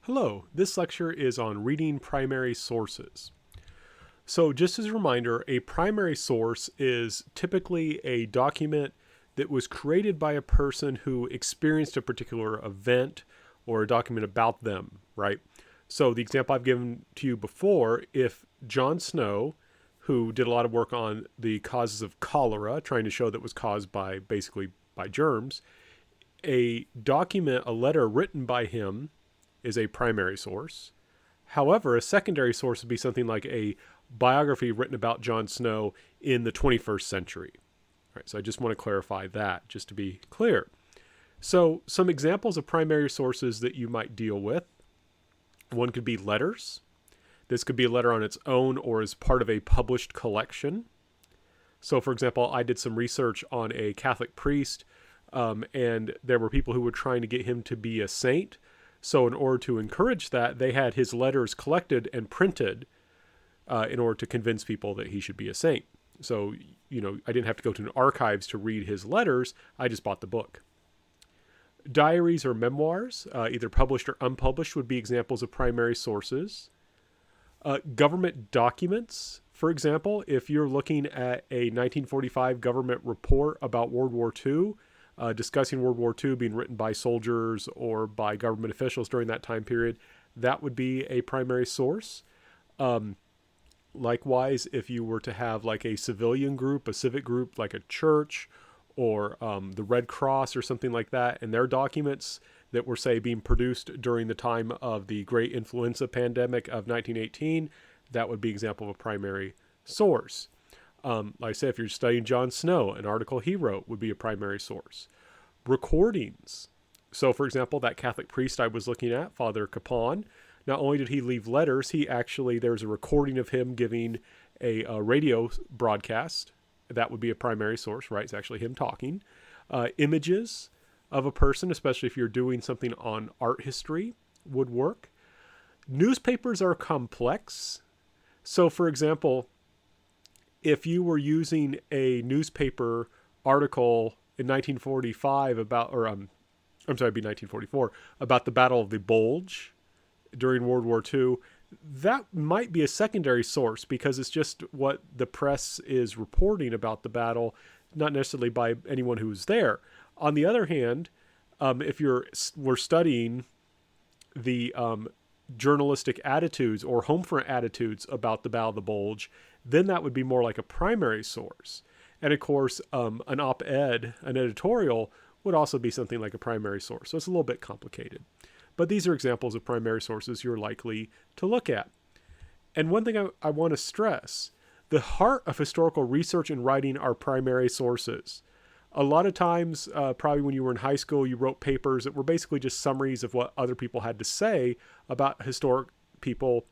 Hello, this lecture is on reading primary sources. So just as a reminder, a primary source is typically a document that was created by a person who experienced a particular event or a document about them, right? So the example I've given to you before, if John Snow, who did a lot of work on the causes of cholera, trying to show that was caused by basically by germs, a document, a letter written by him is a primary source. However, a secondary source would be something like a biography written about Jon Snow in the 21st century. All right, so I just want to clarify that, just to be clear. So some examples of primary sources that you might deal with. One could be letters. This could be a letter on its own or as part of a published collection. So for example, I did some research on a Catholic priest, and there were people who were trying to get him to be a saint. So in order to encourage that, they had his letters collected and printed in order to convince people that he should be a saint. So, I didn't have to go to an archives to read his letters. I just bought the book. Diaries or memoirs, either published or unpublished, would be examples of primary sources. Government documents, for example, if you're looking at a 1945 government report about World War II, discussing World War II being written by soldiers or by government officials during that time period, that would be a primary source. Likewise, if you were to have like a civilian group, a civic group like a church or the Red Cross or something like that, and their documents that were, say, being produced during the time of the Great Influenza pandemic of 1918, that would be an example of a primary source. Like I say, if you're studying Jon Snow, an article he wrote would be a primary source. Recordings. So, for example, that Catholic priest I was looking at, Father Capon, not only did he leave letters, there's a recording of him giving a radio broadcast. That would be a primary source, right? It's actually him talking. Images of a person, especially if you're doing something on art history, would work. Newspapers are complex. So, for example, if you were using a newspaper article in 1945 it'd be 1944, about the Battle of the Bulge during World War II, that might be a secondary source because it's just what the press is reporting about the battle, not necessarily by anyone who was there. On the other hand, if we're studying the journalistic attitudes or home front attitudes about the Battle of the Bulge, then that would be more like a primary source. And of course, an op-ed, an editorial, would also be something like a primary source. So it's a little bit complicated. But these are examples of primary sources you're likely to look at. And one thing I want to stress, the heart of historical research and writing are primary sources. A lot of times, probably when you were in high school, you wrote papers that were basically just summaries of what other people had to say about historic people.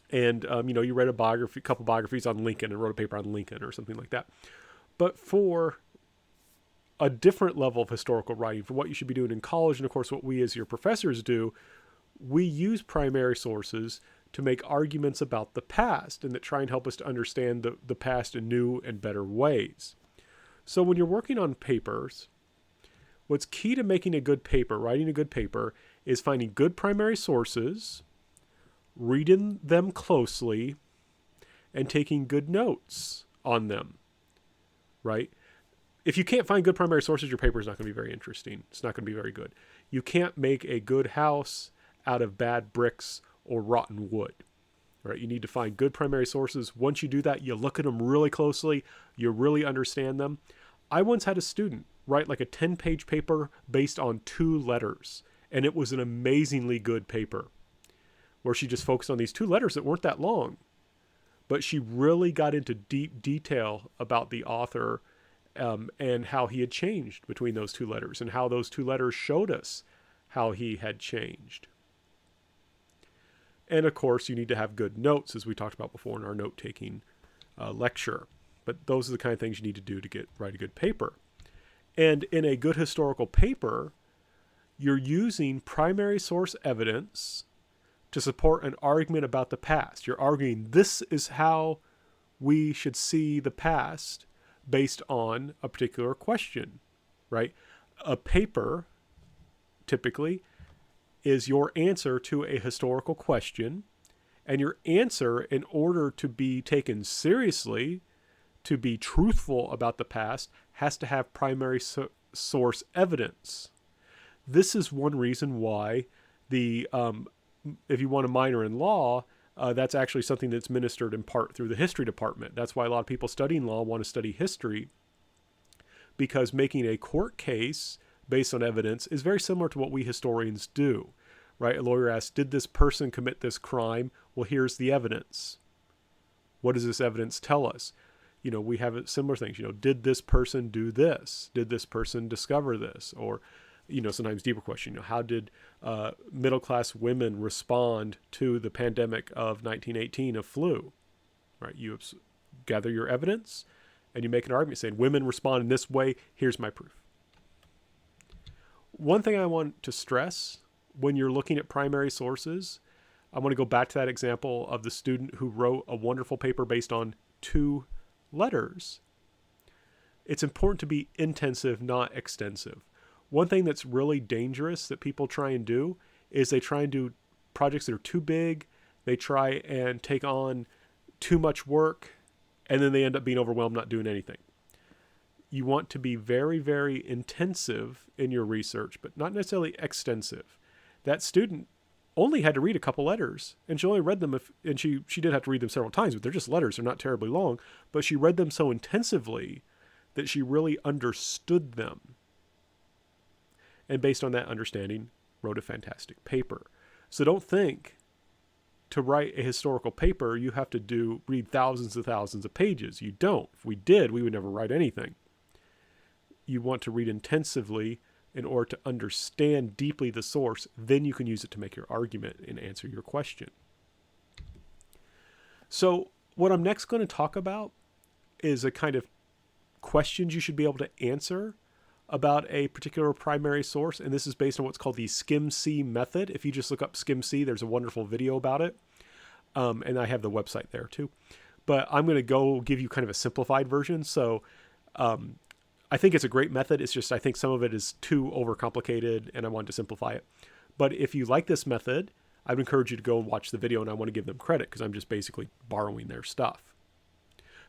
And, you read a couple biographies on Lincoln and wrote a paper on Lincoln or something like that. But for a different level of historical writing, for what you should be doing in college, and of course what we as your professors do, we use primary sources to make arguments about the past and that try and help us to understand the past in new and better ways. So when you're working on papers, what's key to making a good paper, writing a good paper, is finding good primary sources, reading them closely, and taking good notes on them, right? If you can't find good primary sources, your paper is not going to be very interesting. It's not going to be very good. You can't make a good house out of bad bricks or rotten wood, right? You need to find good primary sources. Once you do that, you look at them really closely. You really understand them. I once had a student write like a 10-page paper based on 2 letters, and it was an amazingly good paper where she just focused on these 2 letters that weren't that long, but she really got into deep detail about the author and how he had changed between those 2 letters and how those 2 letters showed us how he had changed. And of course, you need to have good notes, as we talked about before in our note-taking lecture. But those are the kind of things you need to do to write a good paper. And in a good historical paper, you're using primary source evidence to support an argument about the past. You're arguing this is how we should see the past based on a particular question, right? A paper typically is your answer to a historical question, and your answer, in order to be taken seriously, to be truthful about the past, has to have primary source evidence. This is one reason why if you want a minor in law, that's actually something that's ministered in part through the history department. That's why a lot of people studying law want to study history, because making a court case based on evidence is very similar to what we historians do, right? A lawyer asks, did this person commit this crime? Well, here's the evidence. What does this evidence tell us? We have similar things. Did this person do this? Did this person discover this? Or, sometimes deeper question, how did middle-class women respond to the pandemic of 1918 of flu? Right? You gather your evidence and you make an argument saying women respond in this way. Here's my proof. One thing I want to stress when you're looking at primary sources, I want to go back to that example of the student who wrote a wonderful paper based on 2 letters. It's important to be intensive, not extensive. One thing that's really dangerous that people try and do is they try and do projects that are too big. They try and take on too much work, and then they end up being overwhelmed, not doing anything. You want to be very, very intensive in your research, but not necessarily extensive. That student only had to read a couple letters, and she only read them and she did have to read them several times, but they're just letters. They're not terribly long, but she read them so intensively that she really understood them. And based on that understanding, wrote a fantastic paper. So don't think to write a historical paper, you have to read thousands and thousands of pages. You don't. If we did, we would never write anything. You want to read intensively in order to understand deeply the source. Then you can use it to make your argument and answer your question. So what I'm next going to talk about is a kind of questions you should be able to answer about a particular primary source. And this is based on what's called the Skim-C method. If you just look up Skim-C, there's a wonderful video about it. And I have the website there too. But I'm going to go give you kind of a simplified version. So I think it's a great method. It's just I think some of it is too overcomplicated and I want to simplify it. But if you like this method, I would encourage you to go and watch the video, and I want to give them credit because I'm just basically borrowing their stuff.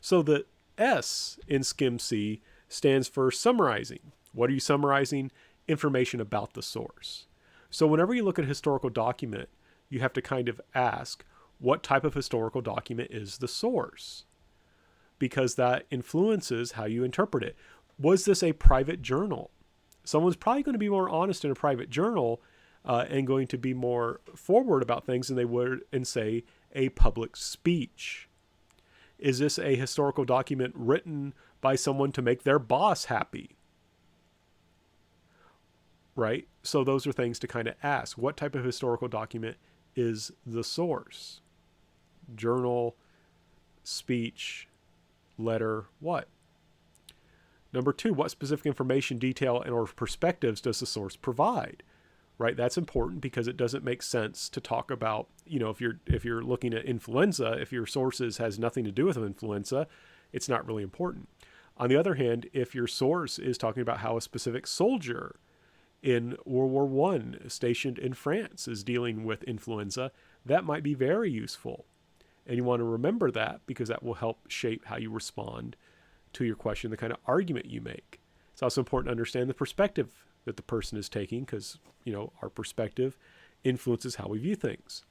So the S in Skim-C stands for summarizing. What are you summarizing? Information about the source. So whenever you look at a historical document, you have to kind of ask, what type of historical document is the source? Because that influences how you interpret it. Was this a private journal? Someone's probably going to be more honest in a private journal and going to be more forward about things than they would in, say, a public speech. Is this a historical document written by someone to make their boss happy? Right? So those are things to kind of ask. What type of historical document is the source? Journal, speech, letter, what? Number 2, what specific information, detail, and or perspectives does the source provide? Right? That's important because it doesn't make sense to talk about, if you're looking at influenza, if your sources has nothing to do with influenza, it's not really important. On the other hand, if your source is talking about how a specific soldier in World War I stationed in France is dealing with influenza, that might be very useful. And you want to remember that because that will help shape how you respond to your question, the kind of argument you make. It's also important to understand the perspective that the person is taking because, our perspective influences how we view things.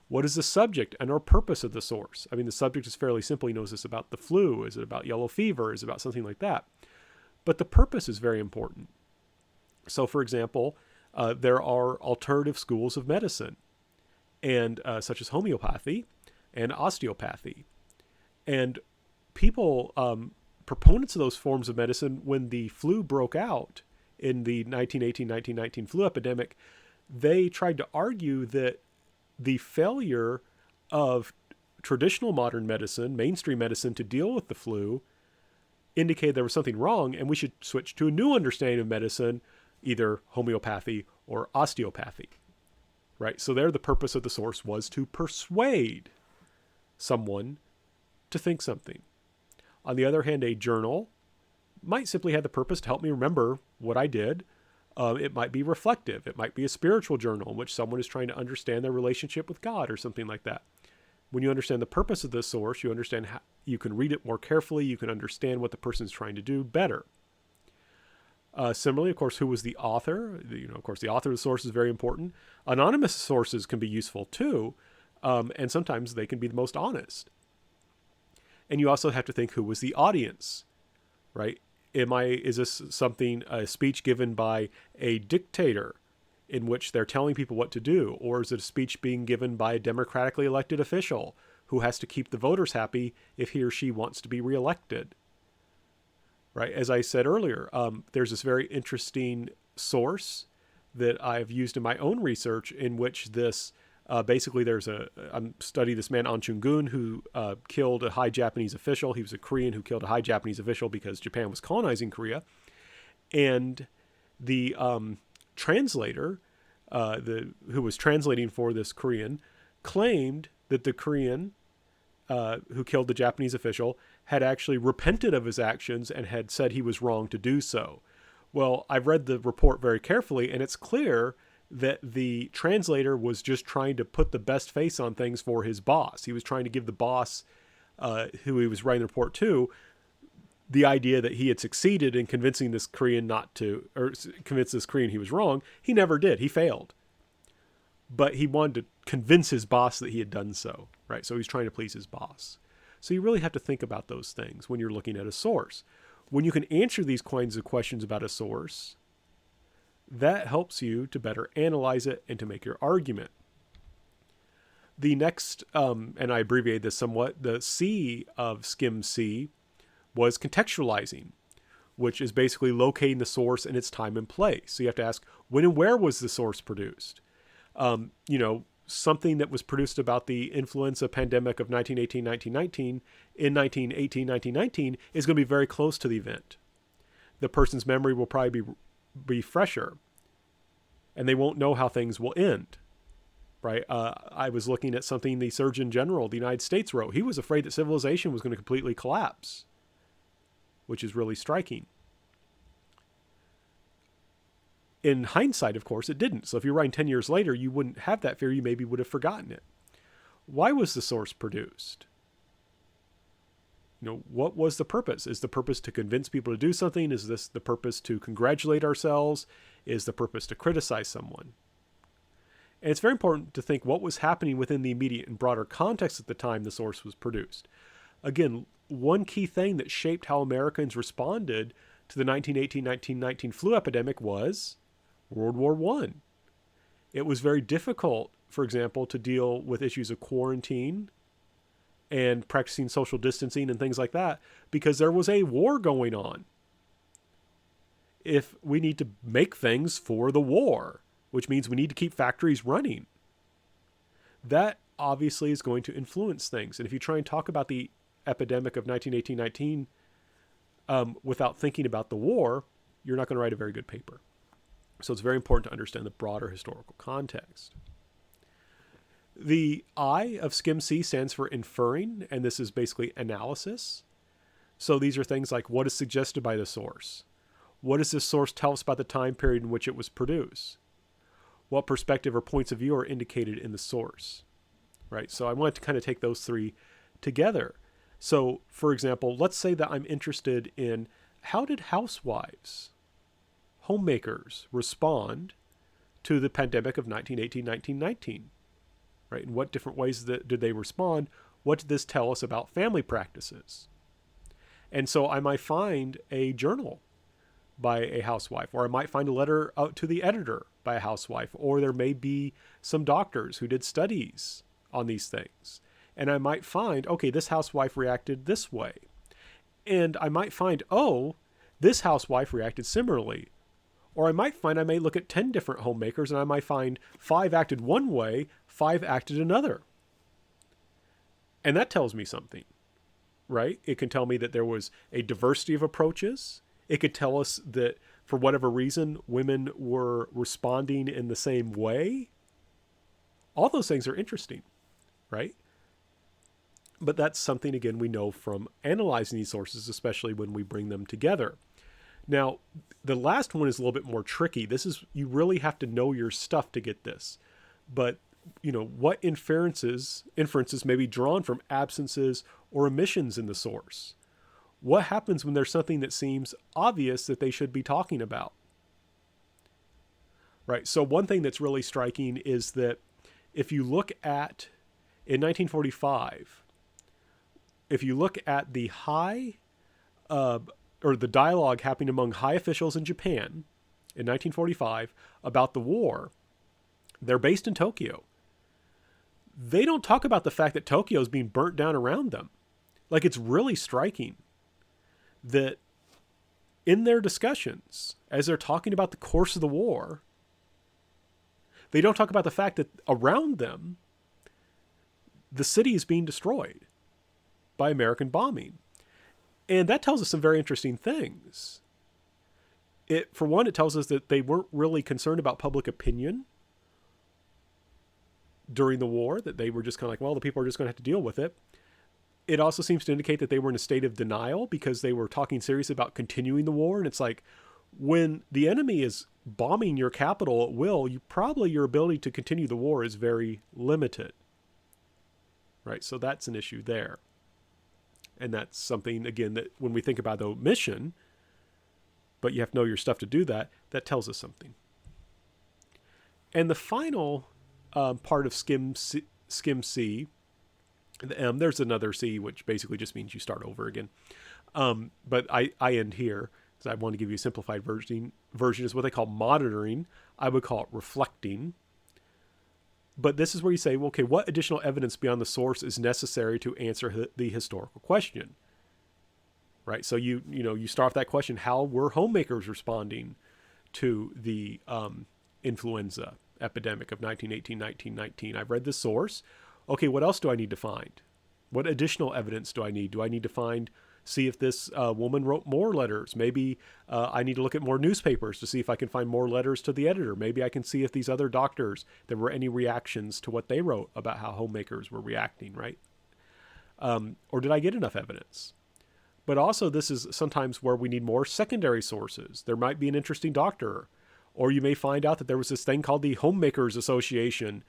What is the subject and or purpose of the source? I mean, the subject is fairly simple. Is this about the flu? Is it about yellow fever? Is it about something like that? But the purpose is very important. So, for example, there are alternative schools of medicine, and such as homeopathy and osteopathy. And people, proponents of those forms of medicine, when the flu broke out in the 1918-1919 flu epidemic, they tried to argue that the failure of traditional modern medicine, mainstream medicine, to deal with the flu indicated there was something wrong, and we should switch to a new understanding of medicine, either homeopathy or osteopathy. Right? So there, the purpose of the source was to persuade someone to think something. On the other hand, a journal might simply have the purpose to help me remember what I did. It might be reflective. It might be a spiritual journal in which someone is trying to understand their relationship with God or something like that. When you understand the purpose of the source, you understand how you can read it more carefully. You can understand what the person is trying to do better. Similarly, of course, who was the author? Of course, the author of the source is very important. Anonymous sources can be useful too, and sometimes they can be the most honest. And you also have to think, who was the audience, right? Is this a speech given by a dictator in which they're telling people what to do? Or is it a speech being given by a democratically elected official who has to keep the voters happy if he or she wants to be reelected? Right? As I said earlier, there's this very interesting source that I've used in my own research in which this basically I'm studying this man, An Chung-gun, who killed a high Japanese official. He was a Korean who killed a high Japanese official because Japan was colonizing Korea. And the translator, who was translating for this Korean, claimed that the Korean who killed the Japanese official had actually repented of his actions and had said he was wrong to do so. Well, I've read the report very carefully, and it's clear that the translator was just trying to put the best face on things for his boss. He was trying to give the boss, who he was writing the report to, the idea that he had succeeded in convincing this Korean or convince this Korean he was wrong. He never did. He failed. But he wanted to convince his boss that he had done so, right? So he's trying to please his boss. So you really have to think about those things when you're looking at a source. When you can answer these kinds of questions about a source, that helps you to better analyze it and to make your argument. The next, and I abbreviate this somewhat, the C of Skim C was contextualizing, which is basically locating the source in its time and place. So you have to ask, when and where was the source produced? Something that was produced about the influenza pandemic of 1918-1919 in 1918-1919 is going to be very close to the event. The person's memory will probably be fresher, and they won't know how things will end, right? I was looking at something the Surgeon General of the United States wrote. He was afraid that civilization was going to completely collapse, which is really striking. In hindsight, of course, it didn't. So if you're writing 10 years later, you wouldn't have that fear. You maybe would have forgotten it. Why was the source produced? What was the purpose? Is the purpose to convince people to do something? Is this the purpose to congratulate ourselves? Is the purpose to criticize someone? And it's very important to think what was happening within the immediate and broader context at the time the source was produced. Again, one key thing that shaped how Americans responded to the 1918-1919 flu epidemic was World War I. It was very difficult, for example, to deal with issues of quarantine and practicing social distancing and things like that because there was a war going on. If we need to make things for the war, which means we need to keep factories running, that obviously is going to influence things. And if you try and talk about the epidemic of 1918-19 without thinking about the war, you're not going to write a very good paper. So it's very important to understand the broader historical context. The I of Skim C stands for inferring, and this is basically analysis. So these are things like, what is suggested by the source? What does this source tell us about the time period in which it was produced? What perspective or points of view are indicated in the source? Right? So I want to kind of take those three together. So, for example, let's say that I'm interested in how did housewives, homemakers respond to the pandemic of 1918-1919, right? In what different ways did they respond? What did this tell us about family practices? And so I might find a journal by a housewife, or I might find a letter out to the editor by a housewife, or there may be some doctors who did studies on these things. And I might find, okay, this housewife reacted this way. And I might find, oh, this housewife reacted similarly. Or I may look at 10 different homemakers and I might find 5 acted one way, 5 acted another. And that tells me something, right? It can tell me that there was a diversity of approaches. It could tell us that for whatever reason, women were responding in the same way. All those things are interesting, right? But that's something, again, we know from analyzing these sources, especially when we bring them together. Now, the last one is a little bit more tricky. This is, you really have to know your stuff to get this. But, what inferences may be drawn from absences or omissions in the source? What happens when there's something that seems obvious that they should be talking about? Right. So one thing that's really striking is that if you look at, in 1945, if you look at the or the dialogue happening among high officials in Japan in 1945 about the war, they're based in Tokyo. They don't talk about the fact that Tokyo is being burnt down around them. Like, it's really striking that in their discussions, as they're talking about the course of the war, they don't talk about the fact that around them, the city is being destroyed by American bombing. And that tells us some very interesting things. For one, it tells us that they weren't really concerned about public opinion during the war, that they were just kind of like, well, the people are just going to have to deal with it. It also seems to indicate that they were in a state of denial because they were talking seriously about continuing the war. And it's like, when the enemy is bombing your capital at will, your ability to continue the war is very limited. Right? So that's an issue there. And that's something, again, that when we think about the omission, but you have to know your stuff to do that, that tells us something. And the final part of skim C, the M, there's another C, which basically just means you start over again. But I end here, because I want to give you a simplified version is what they call monitoring. I would call it reflecting. But this is where you say, well, okay, what additional evidence beyond the source is necessary to answer the historical question? Right? So you start off that question, how were homemakers responding to the influenza epidemic of 1918-1919? I've read the source. Okay, what else do I need to find? What additional evidence do I need? Do I need to see if this woman wrote more letters? Maybe I need to look at more newspapers to see if I can find more letters to the editor. Maybe I can see if these other doctors, there were any reactions to what they wrote about how homemakers were reacting, right? Or did I get enough evidence? But also, this is sometimes where we need more secondary sources. There might be an interesting doctor, or you may find out that there was this thing called the Homemakers Association,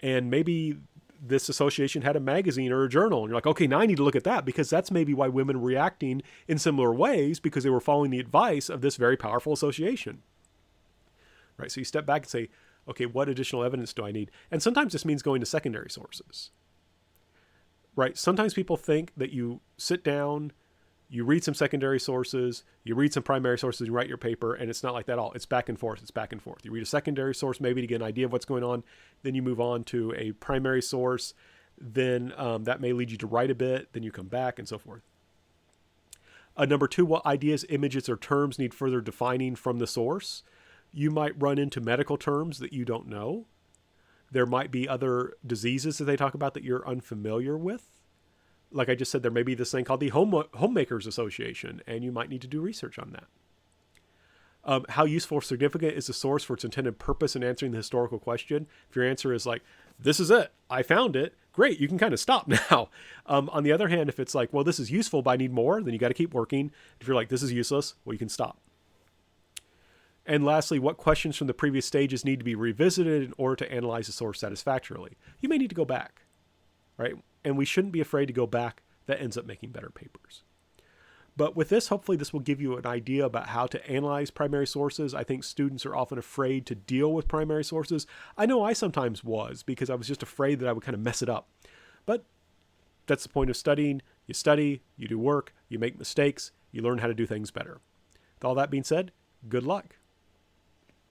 and maybe this association had a magazine or a journal, and you're like, okay, now I need to look at that, because that's maybe why women were reacting in similar ways, because they were following the advice of this very powerful association. Right? So you step back and say, okay, what additional evidence do I need? And sometimes this means going to secondary sources. Right? Sometimes people think that you sit down, you read some secondary sources, you read some primary sources, you write your paper, and it's not like that at all. It's back and forth. It's back and forth. You read a secondary source maybe to get an idea of what's going on. Then you move on to a primary source. Then that may lead you to write a bit. Then you come back and so forth. Number two, what ideas, images, or terms need further defining from the source? You might run into medical terms that you don't know. There might be other diseases that they talk about that you're unfamiliar with. Like I just said, there may be this thing called the Homemakers Association, and you might need to do research on that. How useful or significant is the source for its intended purpose in answering the historical question? If your answer is like, this is it, I found it, great, you can kind of stop now. On the other hand, if it's like, well, this is useful, but I need more, then you got to keep working. If you're like, this is useless, well, you can stop. And lastly, what questions from the previous stages need to be revisited in order to analyze the source satisfactorily? You may need to go back, right? And we shouldn't be afraid to go back. That ends up making better papers. But with this, hopefully this will give you an idea about how to analyze primary sources. I think students are often afraid to deal with primary sources. I know I sometimes was, because I was just afraid that I would kind of mess it up. But that's the point of studying. You study, you do work, you make mistakes, you learn how to do things better. With all that being said, good luck.